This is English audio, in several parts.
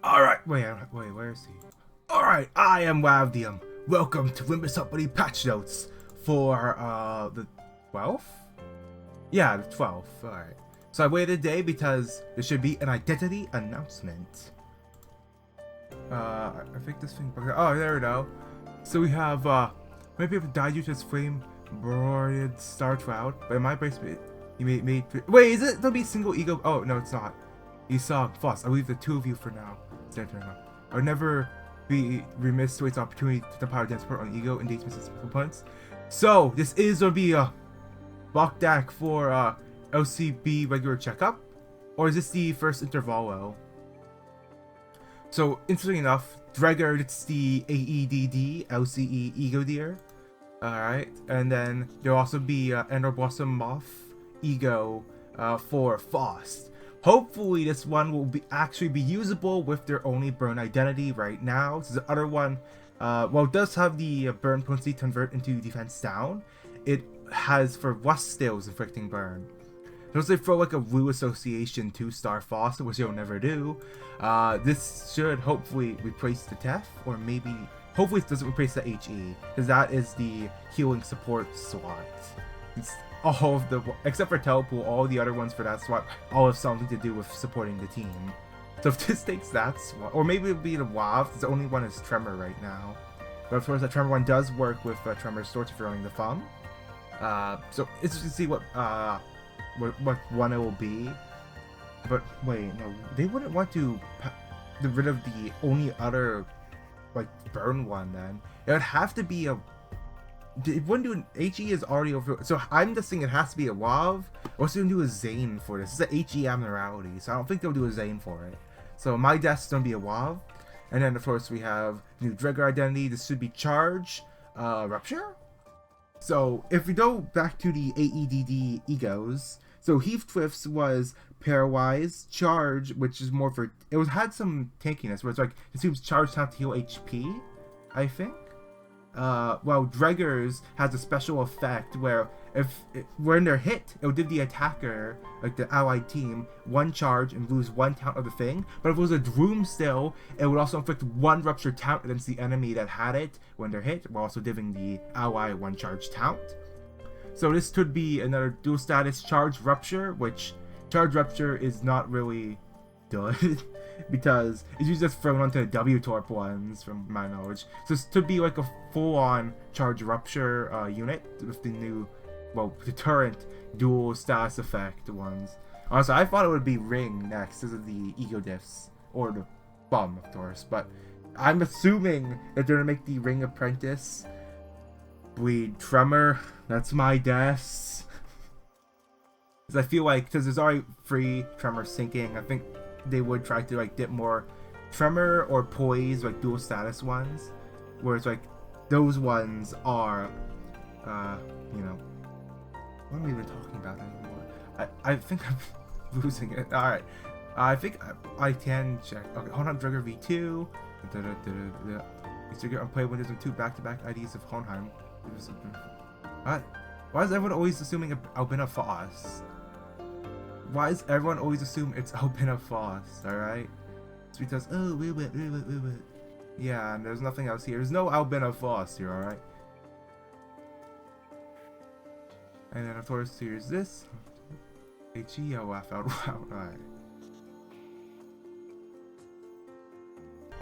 Alright, wait, where is he? Alright, I am Wavdium. Welcome to Limbus Update Patch Notes for, the 12th? Yeah, the 12th, alright. So I waited a day because there should be an identity announcement. I think this thing, oh, there we go. So we have, many people died due to this flame broidered star shroud, but in my basement, you made, wait, is it gonna be single ego? Oh, no, it's not. You saw Foss. I leave the two of you for now. I would never be remiss to waste the opportunity to the power dance support on ego and dates misses opponents. So this is gonna be a Bok-Gak for LCB regular checkup, or is this the first intervalo? So interesting enough, Highguard, it's the AEDD LCE ego deer. Alright, and then there'll also be Ender Blossom Moth ego for Faust. Hopefully this one will actually be usable with their only burn identity right now. So the other one, well, it does have the burn potency convert into defense down. It has for rust stills inflicting burn. So they throw like a Woo association to Star Fawcett, which you'll never do. This should hopefully replace the Tef, or maybe, hopefully it doesn't replace the HE, because that is the healing support slot. It's all of the, except for Telepool, all the other ones for that slot all have something to do with supporting the team. So if this takes that slot, or maybe it'll be the WoW, because the only one is Tremor right now. But of course the Tremor one does work with Tremor's Sword for throwing the thumb. So it's just to see what one it will be. But wait, no, they wouldn't want to get rid of the only other like burn one then. It would have to be a, it wouldn't do an HE is already over, so I'm just thinking it has to be a WoW, or it's gonna do a Zane for this. This is a HE abnormality, so I don't think they'll do a Zane for it. So my guess is gonna be a WoW. And then of course we have new Dregar identity. This should be Charge, Rupture. So if we go back to the AEDD egos, so Heathcliff's was Paralyze, Charge, which is more for, it was had some tankiness where it's like, it seems Charge have to heal HP, I think. Well, Dregar's has a special effect where when they're hit, it'll give the attacker, like the allied team, one charge and lose one count of the thing. But if it was a Droom still, it would also inflict one rupture count against the enemy that had it when they're hit, while also giving the ally one charge count. So this could be another dual status Charge Rupture, which Charge Rupture is not really good because it's usually just thrown onto the W-Torp ones from my knowledge. So this could be like a full-on Charge Rupture unit with the new, well, deterrent dual status effect ones. Honestly, I thought it would be Ring next because of the ego diffs, or the Bum, of course, but I'm assuming that they're gonna make the Ring Apprentice bleed Tremor. That's my guess. Because I feel like, because there's already free Tremor sinking, I think they would try to like get more Tremor or Poise, like dual status ones, where it's like those ones are, you know, what am I even talking about anymore? I think I'm losing it. All right, I think I can check. Okay, Hohenheim Drugger V2. I'm playing Windows and 2 back-to-back IDs of Hohenheim. What? Why is everyone always assuming Albina Foss? Why is everyone always assume it's Albina Foss, alright? It's because, oh, wait. Yeah, and there's nothing else here. There's no Albina Foss here, alright? And then, of course, here's this. HE, oh, I found out, alright.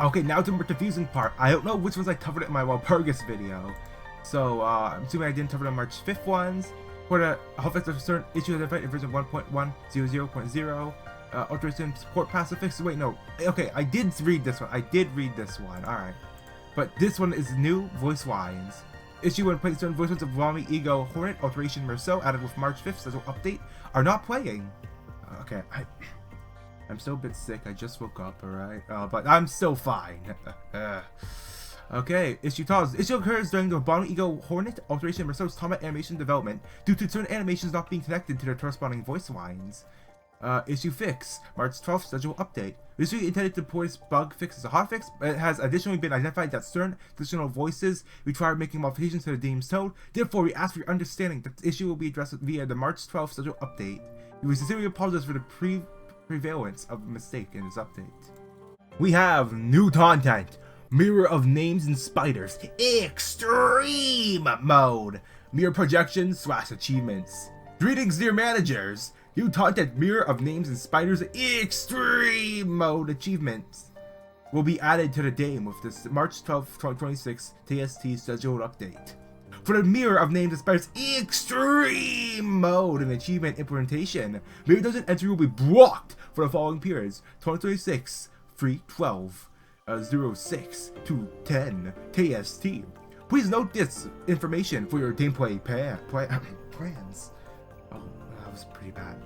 Okay, now to the more confusing part. I don't know which ones I covered in my Walpurgis video. So, I'm assuming I didn't cover the March 5th ones. For the Hellfest of certain issues of in version 1.100.0, alteration support pacifix. Wait, no. Okay, I did read this one. Alright. But this one is new voice lines. Issue 1 certain voice lines of Rami, Ego, Hornet, Alteration, Merceau, added with March 5th schedule update, are not playing. Okay, I'm still a bit sick. I just woke up, alright? But I'm still fine. Okay, issue tells. Issue occurs during the Bono Ego Hornet Alteration Merceau's combat animation development due to certain animations not being connected to their corresponding voice lines. Issue fix. March 12th schedule update. Issue intended to voice bug fix as a hotfix, but it has additionally been identified that certain additional voices require making modifications to the game's tone. Therefore, we ask for your understanding that the issue will be addressed via the March 12th schedule update. We sincerely apologize for the prevalence of a mistake in this update. We have new content. Mirror of Names and Spiders Extreme Mode. Mirror projections / achievements. Greetings dear managers. New content Mirror of Names and Spiders Extreme Mode achievements will be added to the game with this March 12, 2026 TST scheduled update. For the Mirror of Names and Spiders Extreme Mode and achievement implementation, Mirror Dungeon entry will be blocked for the following periods: 2026 3/12 06 to 10 TST. Please note this information for your gameplay plans. Oh, that was pretty bad.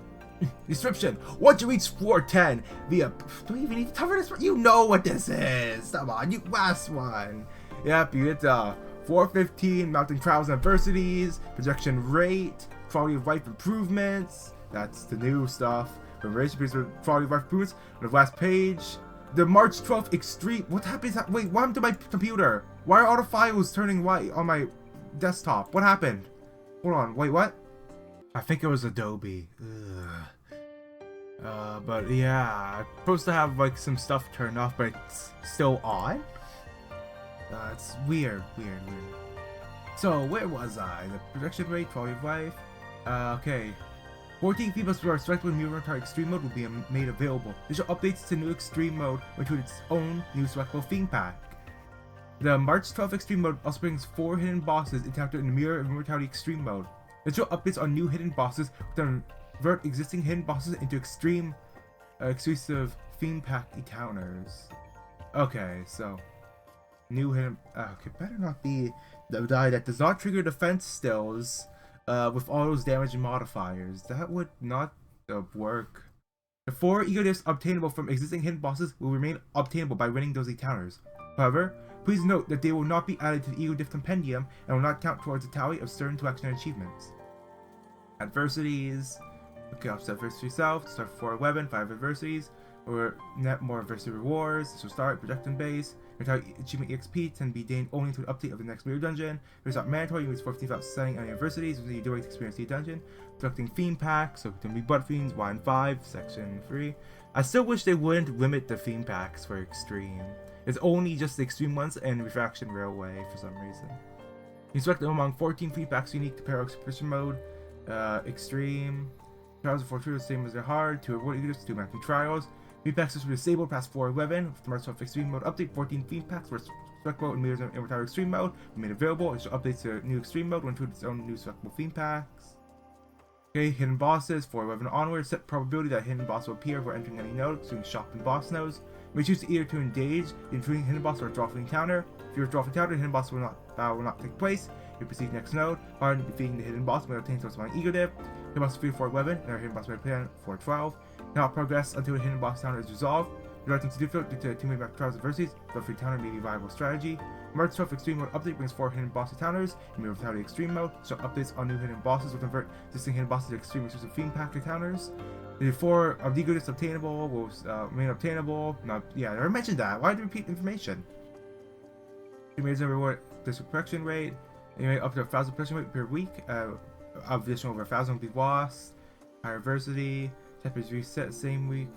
Description: once you reach floor 10 via... Do we even need to cover this? You know what this is! Come on, you last one! Yep, you get 415 mounting trials and adversities, projection rate, quality of life improvements. That's the new stuff. Quality of life improvements on the last page. The March 12th extreme... What happened? Wait, what happened to my computer? Why are all the files turning white on my desktop? What happened? Hold on, wait, what? I think it was Adobe. But yeah, I'm supposed to have like some stuff turned off, but it's still on? It's weird. So, where was I? The projection rate, quality of life. Okay. 14 feedbacks for our selected Mirror Extreme Mode will be made available. Additional updates to new Extreme Mode will include its own new selectable theme pack. The March 12th Extreme Mode also brings 4 hidden bosses encountered in the Mirror of Immortality Extreme Mode. Additional updates on new hidden bosses will convert existing hidden bosses into extreme exclusive theme pack encounters. Okay, so new hidden... okay, better not be the die that does not trigger defense stills with all those damage modifiers. That would not work. The 4 ego gifts obtainable from existing hidden bosses will remain obtainable by winning those encounters. However, please note that they will not be added to the ego gift compendium and will not count towards the tally of certain collection achievements. Adversities. Okay, offset adversity yourself. Start 411, 5 adversities, or net more adversity rewards. This will start projecting base. Mortality achievement EXP can be gained only to an update of the next Mirror Dungeon. It's not mandatory, you use 14 without setting any adversities, you do it to experience the dungeon. Collecting theme packs, so it can be Butt Fiends 1 and 5, section 3. I still wish they wouldn't limit the theme packs for Extreme. It's only just the Extreme ones and Refraction Railway for some reason. You select them among 14 theme packs unique to Paradox Superstition Mode, Extreme. Trials of Fortune the same as they're hard, 2 reward eagles, 2 mounting trials. Theme packs were disabled past 411 with the March 12th Extreme Mode update. 14 theme packs were selectable in Mirror's Immortality Extreme Mode were made available. Additional updates to new Extreme Mode will include its own new selectable theme packs. Okay, hidden bosses, 411 onward. Set probability that hidden boss will appear for entering any node, including shop and boss nodes. You may choose either to engage the intriguing hidden boss or withdraw from the encounter. If you withdraw from the encounter, the hidden boss will not take place. You proceed next node. Upon defeating the hidden boss, you may obtain source of ego div. Hidden boss 411 and our hidden boss may plan 412. Cannot progress until the hidden boss counter is resolved. Reluctant to do so due to teammate back trials adversities, the free counter may be a viable strategy. March 12th Extreme Mode update brings 4 hidden boss counters in Mirror Vitality Extreme Mode, so updates on new hidden bosses will convert existing hidden bosses to extreme exclusive theme pack counters. The 4 of the goodness obtainable will remain obtainable. Yeah, I already mentioned that. Why do repeat information? You may reward this correction rate. You may up to 1,000 correction rate per week. Additional over 1,000 will be lost. Higher adversity. Temperatures reset same week.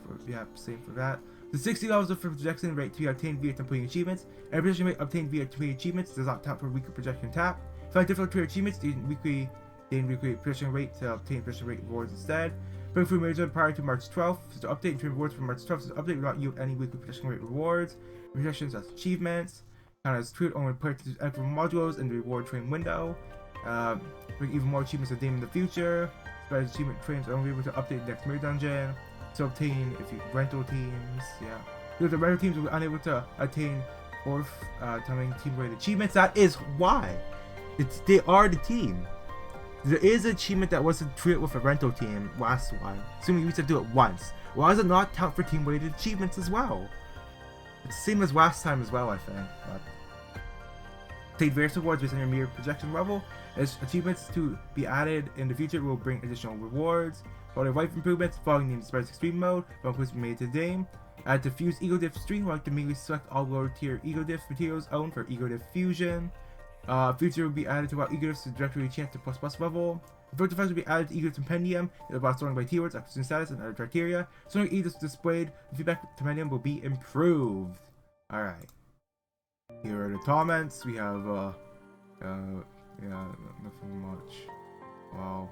Same for that. The 60 levels of projection rate to be obtained via completing achievements. Every projection rate obtained via completing achievements does not count for weekly projection tap. If I difficult to achievements, gain weekly projection rate to obtain projection rate rewards instead. Bring through major prior to March 12th. So to update into rewards from March 12th. So update will not yield any weekly projection rate rewards. Projections as achievements. Count as treated only purchase extra modules in the reward train window. Bring even more achievements a day in the future. Special achievement trains are only able to update the next Mirror Dungeon. To obtain if you rental teams, because the rental teams will be unable to attain forthcoming team related achievements. That is why they are the team. There is an achievement that wasn't treated with a rental team last one. Assuming you used to do it once. Why does it not count for team related achievements as well? It's the same as last time as well, I think. But take various rewards based on your mirror projection level. As achievements to be added in the future will bring additional rewards. Quality of life improvements following the Spreads Extreme Mode, but was made today. Add diffuse ego diff stream, like to immediately select all lower tier ego diff materials owned for ego diff fusion. Future will be added to allow ego diffs to directly chance to plus level. Virtual effects will be added to Ego's compendium about sorting by keywords, acquisition status, and other criteria. Sorting Ego's displayed, the feedback compendium will be improved. Alright. Here are the comments. We have, yeah, nothing much. Wow.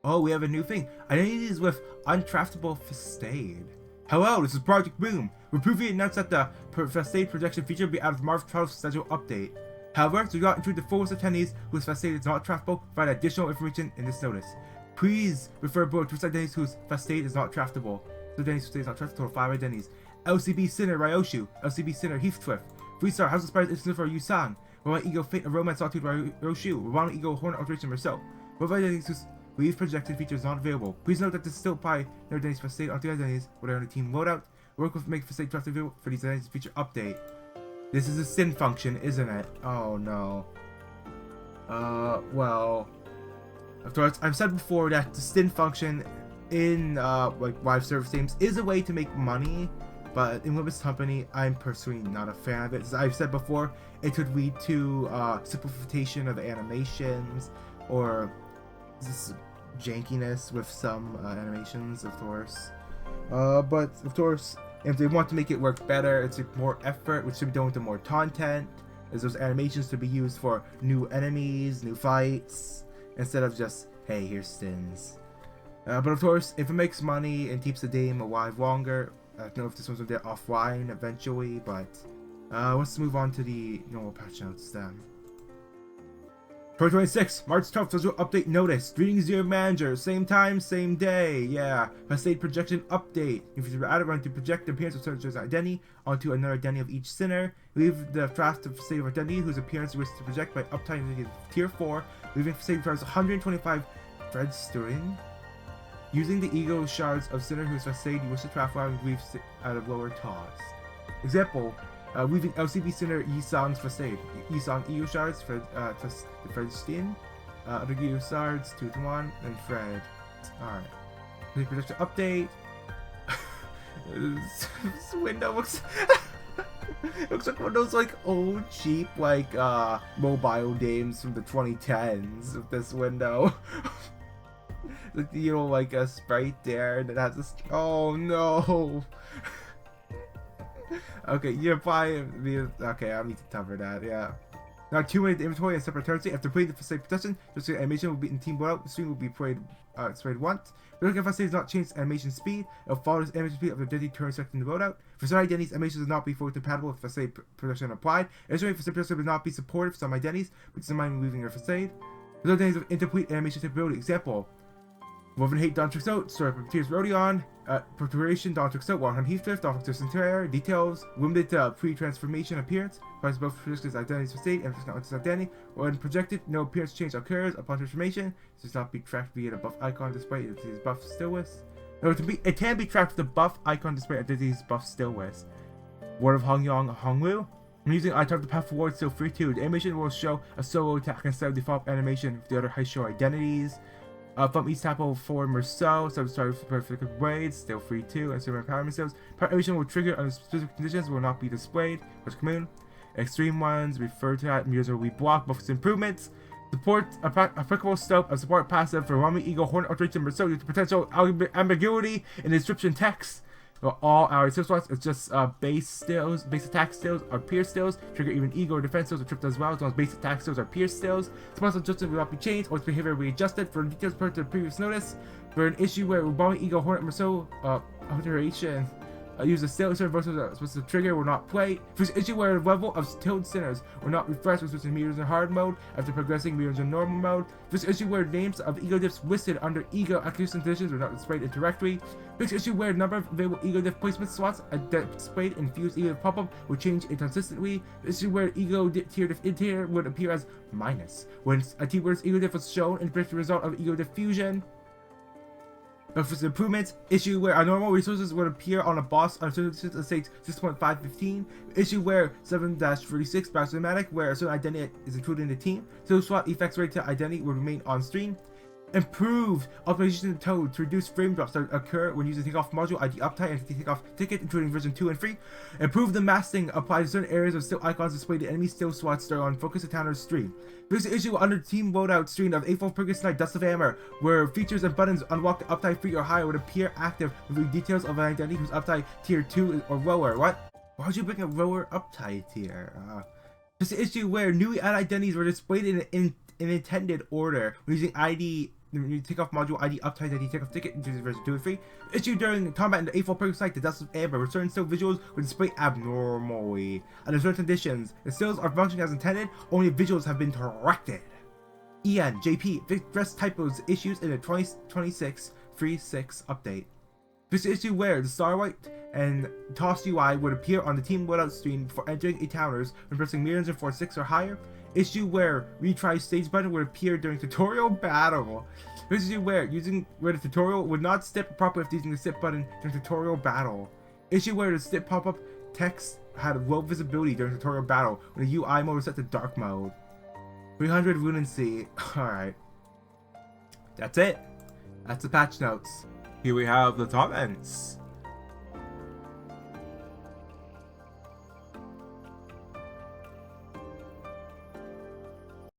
Oh, we have a new thing. Identities with Uncraftable Facade. Hello, this is Project Boom. We previously announced that the Facade projection feature will be added to Marvel Trials schedule update. However, to not include the full list of attendees whose facade is not craftable, provide additional information in this notice. Please refer below to identities whose facade is not craftable. So identities whose facade is not craftable, total 5 identities. LCB Sinner Ryoshu, LCB Sinner Heathcliff, 3-star House of Spiders Instant for Yusang, Roman Ego Fate of Romance Solitude Ryoshu, Roman Ego Hornet Alteration Marcel. Both identities whose Weave projected feature is not available. Please note that this still apply no identities facade on 3 identities where on the team loadout. Work with make facade craft available for these identities feature update. This is a sin function, isn't it? Oh no. Well, of course, I've said before that the sin function in like live service games is a way to make money, but in Limbus company, I'm personally not a fan of it. As I've said before, it could lead to simplification of animations or this jankiness with some animations, of course. But of course, if they want to make it work better, it's more effort, which should be done with more content, as those animations to be used for new enemies, new fights, instead of just, hey, here's stins. But of course, if it makes money and keeps the game alive longer, I don't know if this one's gonna get offline eventually, but let's move on to the normal patch notes then. 2026, March 12th, schedule update notice. Greetings, dear manager. Same time, same day. Yeah. Facade projection update. If you're added one to project the appearance of Searcher's identity onto another identity of each sinner, leave the draft of Facade of identity whose appearance you wish to project by uptime tier 4, leaving Facade requires 125 redstone. Using the ego shards of sinner whose facade you wish to craft while you leave at a lower cost. Example. Weaving LCB Sinner Yisang's facade. Yisang Ego Shards, Fred's skin, other Ego Shards, 2-1, and Fred. Alright. The production update. This window looks looks like one of those like old cheap like mobile games from the 2010s of this window. Like, you know, like a sprite there that has this. Oh no. Okay, you're buying the. Okay, I need to cover that, yeah. Now, 2 minute inventory and separate currency. After playing the facade protection, the animation will be in team loadout. The stream will be played once. The look at facade does not change animation speed. It will follow the animation speed of the identity turn selected in the loadout. For some identities, animations will not be fully compatible with facade protection applied. Additionally, facade protection will not be supported for some identities, which is in mind leaving your facade. For those identities with incomplete animation capability, example. Woven Hate Dawn Tricks Out, Story of Tears Rodion, Perturbation Dawn Tricks Out, Warhammer Heathcliff, Dawn Tricks Interior, Details, Limited pre-transformation appearance, price both predictions identities for state and for identity. When projected, no appearance change occurs upon transformation. This does not be tracked via the buff icon display identities buff still with. No, it can be tracked with the buff icon display identities buff still with. Word of Hongyong Honglu. When using item to path forward, still free too. The animation will show a solo attack instead of default animation with the other high show identities. From East Apple for Marceau, subscribe for perfect braids, still free too, and super power missiles. Power animation will trigger under specific conditions, will not be displayed. Which commune. Extreme ones refer to that user will be blocked, both improvements. Support applicable scope of support passive for Rami Eagle Hornet Alteration Marceau due to potential ambiguity in the description text. For all our skill slots, it's just base stills, base attack stills, or pierce stills. Trigger even ego or defense stills are tripped as well, as long as base attack stills or pierce stills. Small adjustment will not be changed, or its behavior will be adjusted. For details per the previous notice, for an issue where Ubami Ego Hornet Marceau alteration use a still instead of versus supposed to trigger will not play. For an issue where the level of tilled sinners will not refresh with switching meters in hard mode after progressing meters in normal mode. For an issue where names of ego diffs listed under ego acquisition conditions are not displayed indirectly. For an issue where number of available ego diff placement slots displayed in fused ego diff pop-up will change inconsistently. For an issue where ego tier diff interior would appear as minus when a keyword's ego diff was shown in the result of ego diff fusion. But for improvements, issue where our normal resources would appear on a boss on a certain stage 6.515. Issue where 7-36 back cinematic where a certain identity is included in the team. So swap effects related to identity will remain on screen. Improved optimization of Toad to reduce frame drops that occur when using takeoff module ID uptime and takeoff ticket, including version 2 and 3. Improve the masking applied to certain areas of still icons displayed in enemy still slots that are on focus encounter stream. Fix the issue under team loadout screen of FOrtnite Dust of Hammer, where features and buttons unlocked uptime 3 or higher would appear active with details of an identity whose uptime tier 2 or lower. What? Why would you bring a lower uptime tier? Fix the issue where newly added identities were displayed in intended order when using ID. You take off module ID uptime that you take off ticket into version 2 and 3. Issue during combat in the FOrtnite, the Dust of Amber, where certain still visuals will display abnormally. Under certain conditions, the stills are functioning as intended, only visuals have been corrected. EN, JP, address typos issues in the 2026 3.6 update. This issue where the Starlight and Toss UI would appear on the team loadout screen before entering encounters when pressing millions in 4.6 or higher. Issue where retry stage button would appear during tutorial battle. This issue where the tutorial would not step properly if using the step button during tutorial battle. Issue where the step pop-up text had low visibility during tutorial battle when the UI mode was set to dark mode. 300 Lunacy. Alright. That's it. That's the patch notes. Here we have the comments.